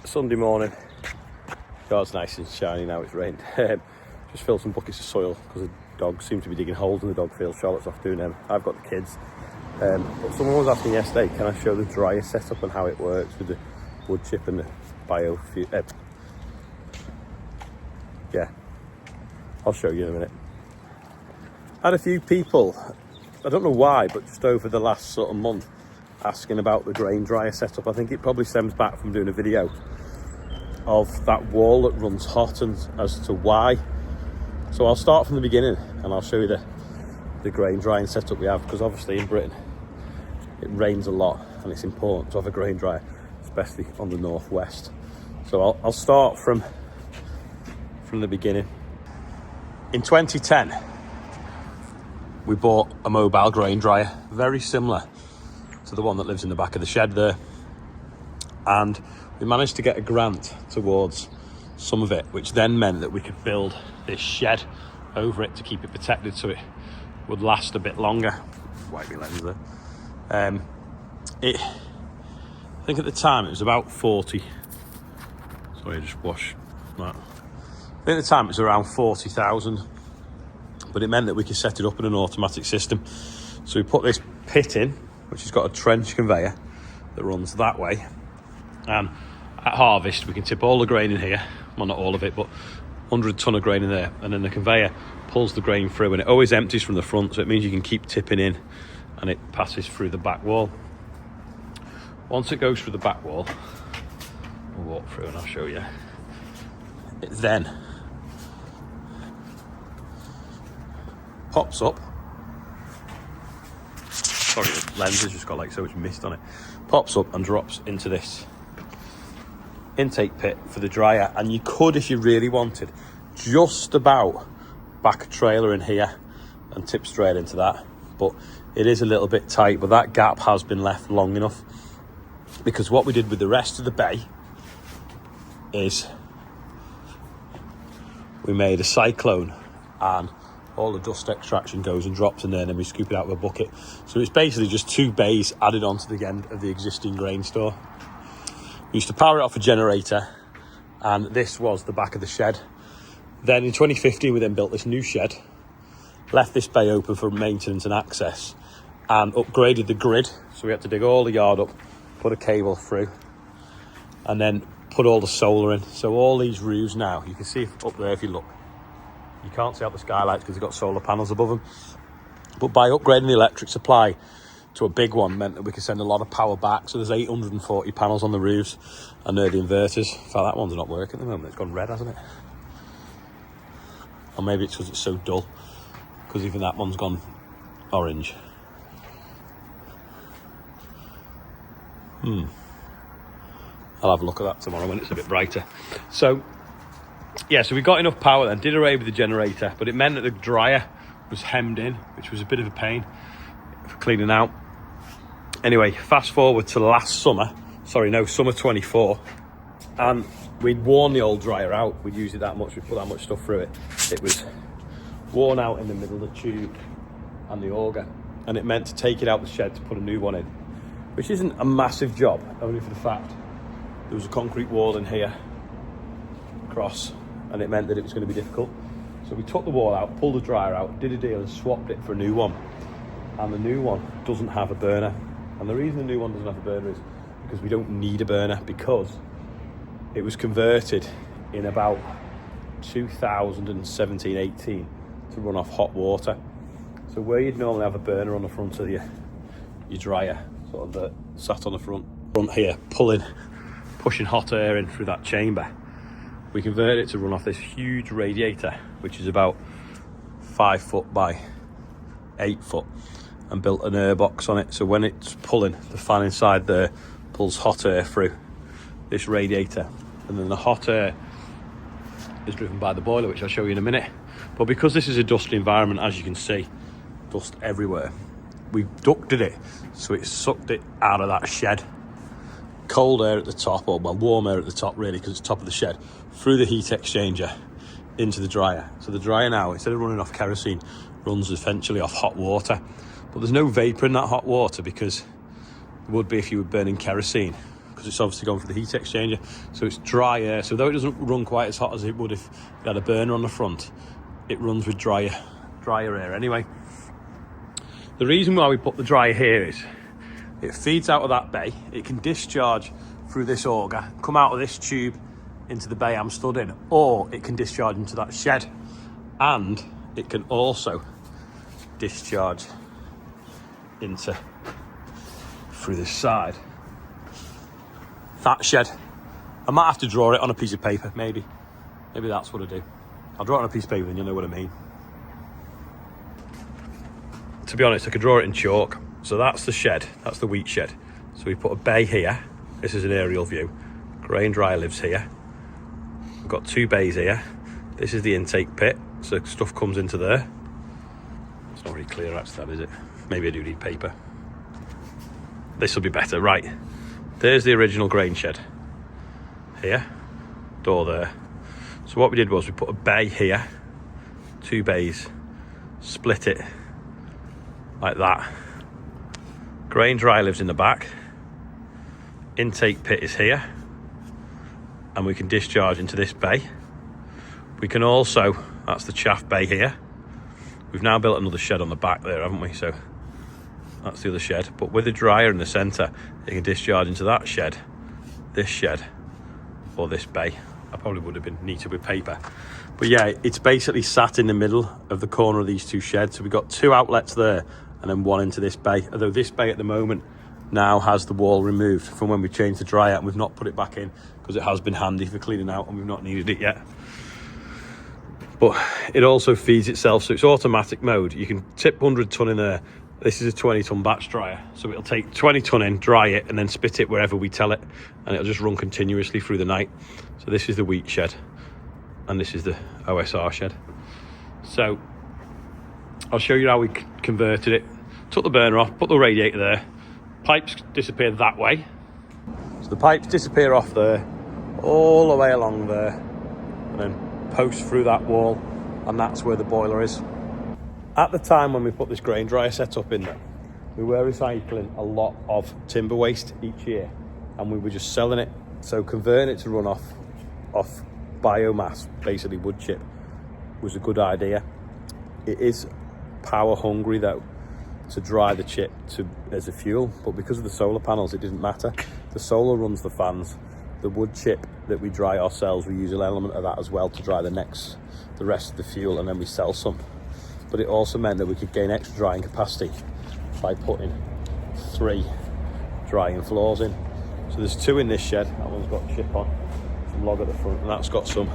Sunday morning. God's nice and shiny now, it's rained. Just filled some buckets of soil because the dogs seem to be digging holes in the dog field. Charlotte's off doing them. I've got the kids. But someone was asking yesterday, can I show the dryer setup and how it works with the wood chip and the biofuel? Yeah, I'll show you in a minute. Had a few people, I don't know why, but just over the last sort of month, asking about the grain dryer setup. I think it probably stems back from doing a video of that wall that runs hot and as to why. So I'll start from the beginning and I'll show you the grain drying setup we have, because obviously in Britain it rains a lot and it's important to have a grain dryer, especially on the northwest. So I'll start from the beginning. In 2010 we bought a mobile grain dryer, very similar to the one that lives in the back of the shed there, and we managed to get a grant towards some of it, which then meant that we could build this shed over it to keep it protected so it would last a bit longer. Wipe your lens there. I think at the time it was about 40. Sorry, I just wash that. I think at the time it was around 40,000, but it meant that we could set it up in an automatic system. So we put this pit in, which has got a trench conveyor that runs that way, and at harvest we can tip all the grain in here, well not all of it, but 100 tonne of grain in there, and then the conveyor pulls the grain through, and it always empties from the front, so it means you can keep tipping in and it passes through the back wall. Once it goes through the back wall, we'll walk through and I'll show you, it then pops up. Sorry, the lens has just got like so much mist on it. Pops up and drops into this intake pit for the dryer, and you could, if you really wanted, just about back a trailer in here and tip straight into that, but it is a little bit tight. But that gap has been left long enough, because what we did with the rest of the bay is we made a cyclone, and all the dust extraction goes and drops in there, and then we scoop it out of a bucket. So it's basically just two bays added onto the end of the existing grain store. We used to power it off a generator, and this was the back of the shed. Then in 2015 we then built this new shed, left this bay open for maintenance and access, and upgraded the grid. So we had to dig all the yard up, put a cable through, and then put all the solar in. So all these roofs now, you can see up there if you look, you can't see out the skylights because they've got solar panels above them. But by upgrading the electric supply to a big one meant that we could send a lot of power back. So there's 840 panels on the roofs, and they're the inverters. In fact, that one's not working at the moment. It's gone red, hasn't it? Or maybe it's because it's so dull, because even that one's gone orange. I'll have a look at that tomorrow when it's a bit brighter. So yeah, so we got enough power then, did away with the generator, but it meant that the dryer was hemmed in, which was a bit of a pain for cleaning out. Anyway, fast forward to last summer, summer 24, and we'd worn the old dryer out. We'd used it that much, we put that much stuff through it. It was worn out in the middle of the tube and the auger, and it meant to take it out the shed to put a new one in, which isn't a massive job, only for the fact there was a concrete wall in here across, and it meant that it was going to be difficult. So we took the wall out, pulled the dryer out, did a deal and swapped it for a new one. And the new one doesn't have a burner. And the reason the new one doesn't have a burner is because we don't need a burner, because it was converted in about 2017-18 to run off hot water. So where you'd normally have a burner on the front of your dryer, sort of sat on the front here, pushing hot air in through that chamber, we converted it to run off this huge radiator, which is about 5 foot by 8 foot, and built an air box on it. So when it's pulling, the fan inside there pulls hot air through this radiator, and then the hot air is driven by the boiler, which I'll show you in a minute. But because this is a dusty environment, as you can see, dust everywhere, we ducted it so it sucked it out of that shed. Cold air at the top, or well, warm air at the top really, because it's top of the shed, through the heat exchanger into the dryer. So the dryer now, instead of running off kerosene, runs essentially off hot water. But there's no vapour in that hot water, because there would be if you were burning kerosene, because it's obviously gone for the heat exchanger. So it's dry air. So though it doesn't run quite as hot as it would if it had a burner on the front, it runs with drier air anyway. The reason why we put the dryer here is it feeds out of that bay. It can discharge through this auger, come out of this tube into the bay I'm stood in, or it can discharge into that shed, and it can also discharge into through this side. That shed, I might have to draw it on a piece of paper, maybe that's what I do. I'll draw it on a piece of paper and you'll know what I mean. To be honest, I could draw it in chalk. So that's the shed, that's the wheat shed. So we put a bay here. This is an aerial view. Grain dryer lives here. We've got 2 bays here. This is the intake pit, so stuff comes into there. It's not very clear actually, that is it? Maybe I do need paper. This will be better, right. There's the original grain shed. Here, door there. So what we did was we put a bay here, 2 bays, split it like that. Grain dryer lives in the back. Intake pit is here, and we can discharge into this bay. We can also, that's the chaff bay here. We've now built another shed on the back there, haven't we? So that's the other shed. But with the dryer in the centre, it can discharge into that shed, this shed, or this bay. I probably would have been neater with paper. But yeah, it's basically sat in the middle of the corner of these 2 sheds. So we've got 2 outlets there and then 1 into this bay. Although this bay at the moment now has the wall removed from when we changed the dryer, and we've not put it back in because it has been handy for cleaning out and we've not needed it yet. But it also feeds itself, so it's automatic mode. You can tip 100 tonne in there. This is a 20 tonne batch dryer, so it'll take 20 tonne in, dry it, and then spit it wherever we tell it, and it'll just run continuously through the night. So this is the wheat shed, and this is the OSR shed. So I'll show you how we converted it. Took the burner off, put the radiator there. Pipes disappear that way. So the pipes disappear off there, all the way along there, and then post through that wall, and that's where the boiler is. At the time when we put this grain dryer setup in there, we were recycling a lot of timber waste each year, and we were just selling it. So converting it to run off biomass, basically wood chip, was a good idea. It is power hungry though, to dry the chip as a fuel, but because of the solar panels it didn't matter. The solar runs the fans. The wood chip that we dry ourselves, we use an element of that as well to dry the rest of the fuel, and then we sell some. But it also meant that we could gain extra drying capacity by putting 3 drying floors in. So there's 2 in this shed. That one's got chip on, some log at the front, and that's got some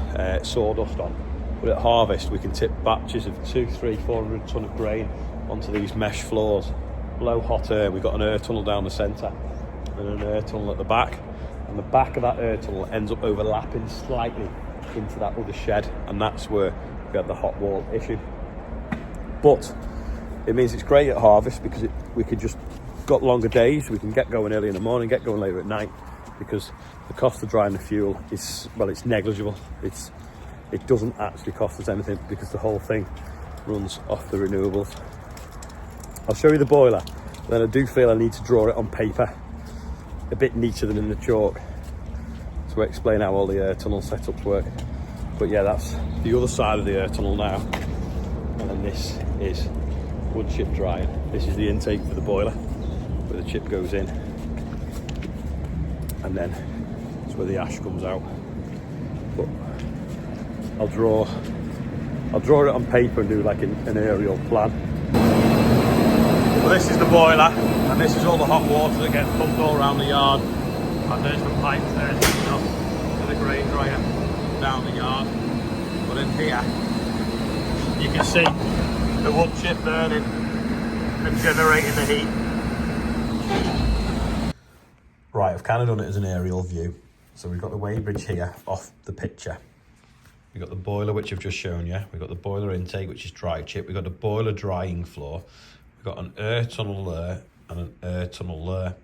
sawdust on. But at harvest we can tip batches of 200, 300, 400 tonne of grain onto these mesh floors, blow hot air. We've got an air tunnel down the centre and an air tunnel at the back, and the back of that air tunnel ends up overlapping slightly into that other shed, and that's where we had the hot wall issue. But it means it's great at harvest because we could just got longer days. We can get going early in the morning, get going later at night, because the cost of drying the fuel is, well, it's negligible. It doesn't actually cost us anything because the whole thing runs off the renewables. I'll show you the boiler, then I do feel I need to draw it on paper a bit neater than in the chalk to explain how all the air tunnel setups work. But yeah, that's the other side of the air tunnel now, and then this is wood chip drying. This is the intake for the boiler where the chip goes in, and then it's where the ash comes out. But I'll draw it on paper and do like an aerial plan. Well, this is the boiler, and this is all the hot water that gets pumped all around the yard. And there's the pipes there leading up to the grain dryer down the yard. But in here, you can see the wood chip burning and generating the heat. Right, I've kind of done it as an aerial view. So we've got the weighbridge here off the picture. We've got the boiler, which I've just shown you. We've got the boiler intake, which is dry chip. We've got the boiler drying floor. We've got an air tunnel there and an air tunnel there.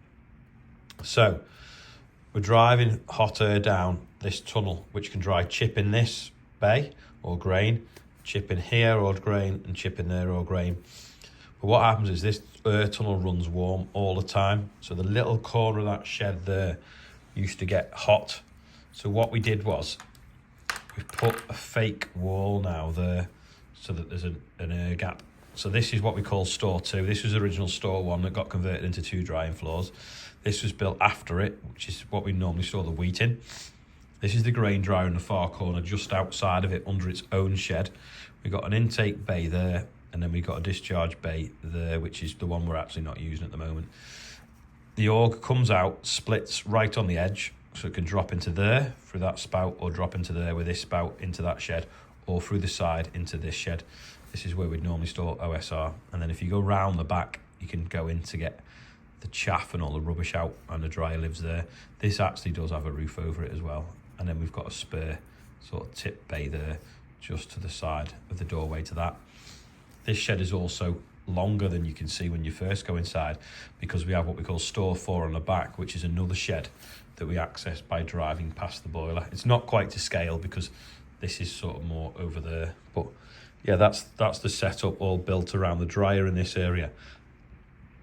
So we're driving hot air down this tunnel, which can dry chip in this bay or grain, chip in here or grain, and chip in there or grain. But what happens is this air tunnel runs warm all the time. So the little corner of that shed there used to get hot. So what we did was we put a fake wall now there so that there's an air gap. So this is what we call store 2. This was the original store 1 that got converted into 2 drying floors. This was built after it, which is what we normally store the wheat in. This is the grain dryer in the far corner, just outside of it, under its own shed. We've got an intake bay there, and then we've got a discharge bay there, which is the one we're actually not using at the moment. The auger comes out, splits right on the edge, so it can drop into there through that spout, or drop into there with this spout into that shed, or through the side into this shed. This is where we'd normally store OSR. And then if you go round the back, you can go in to get the chaff and all the rubbish out, and the dryer lives there. This actually does have a roof over it as well. And then we've got a spare sort of tip bay there, just to the side of the doorway to that. This shed is also longer than you can see when you first go inside, because we have what we call store 4 on the back, which is another shed that we access by driving past the boiler. It's not quite to scale because this is sort of more over there, but yeah, that's the setup, all built around the dryer in this area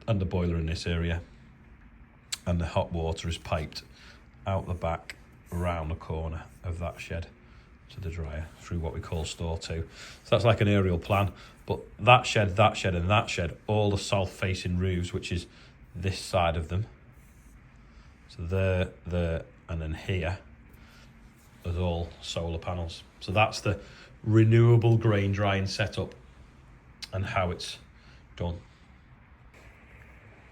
and the boiler in this area, and the hot water is piped out the back around the corner of that shed to the dryer through what we call store 2. So that's like an aerial plan, but that shed and that shed, all the south facing roofs, which is this side of them, so there and then here, is all solar panels. So that's the renewable grain drying setup and how it's done.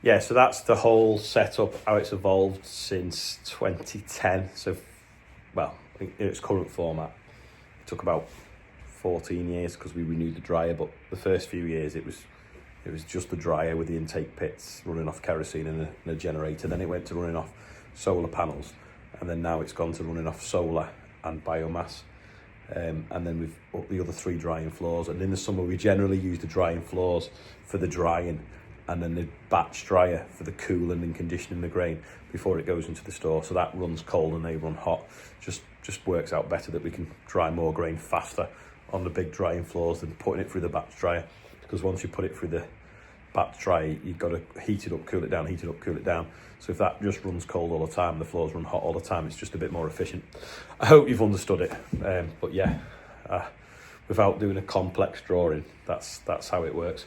Yeah, so that's the whole setup, how it's evolved since 2010. So, well, in its current format, it took about 14 years because we renewed the dryer, but the first few years it was just the dryer with the intake pits running off kerosene and a generator. Then it went to running off solar panels, and then now it's gone to running off solar and biomass. And then we've up the other 3 drying floors, and in the summer we generally use the drying floors for the drying, and then the batch dryer for the cooling and conditioning the grain before it goes into the store. So that runs cold and they run hot. Just works out better that we can dry more grain faster on the big drying floors than putting it through the batch dryer, because once you put it through the batch dryer, you've got to heat it up, cool it down, heat it up, cool it down. So if that just runs cold all the time, the floors run hot all the time, it's just a bit more efficient. I hope you've understood it, but yeah, without doing a complex drawing, that's how it works.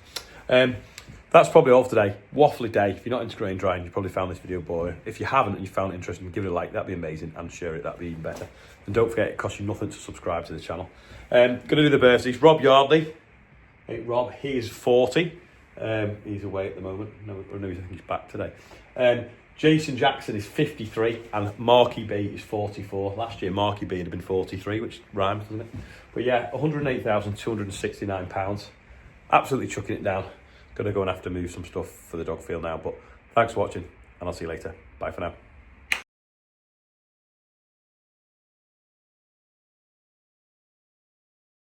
That's probably all for today. Waffly day. If you're not into grain drying, you probably found this video boring. If you haven't and you found it interesting, give it a like, that'd be amazing, and share it, that'd be even better. And don't forget, it costs you nothing to subscribe to the channel. Gonna do the birthdays. Rob Yardley. Hey Rob, he is 40. He's away at the moment. No, I think he's back today. Jason Jackson is 53, and Marky B is 44. Last year, Marky B had been 43, which rhymes, doesn't it? But yeah, £108,269. Absolutely chucking it down. Gonna go and have to move some stuff for the dog field now. But thanks for watching, and I'll see you later. Bye for now.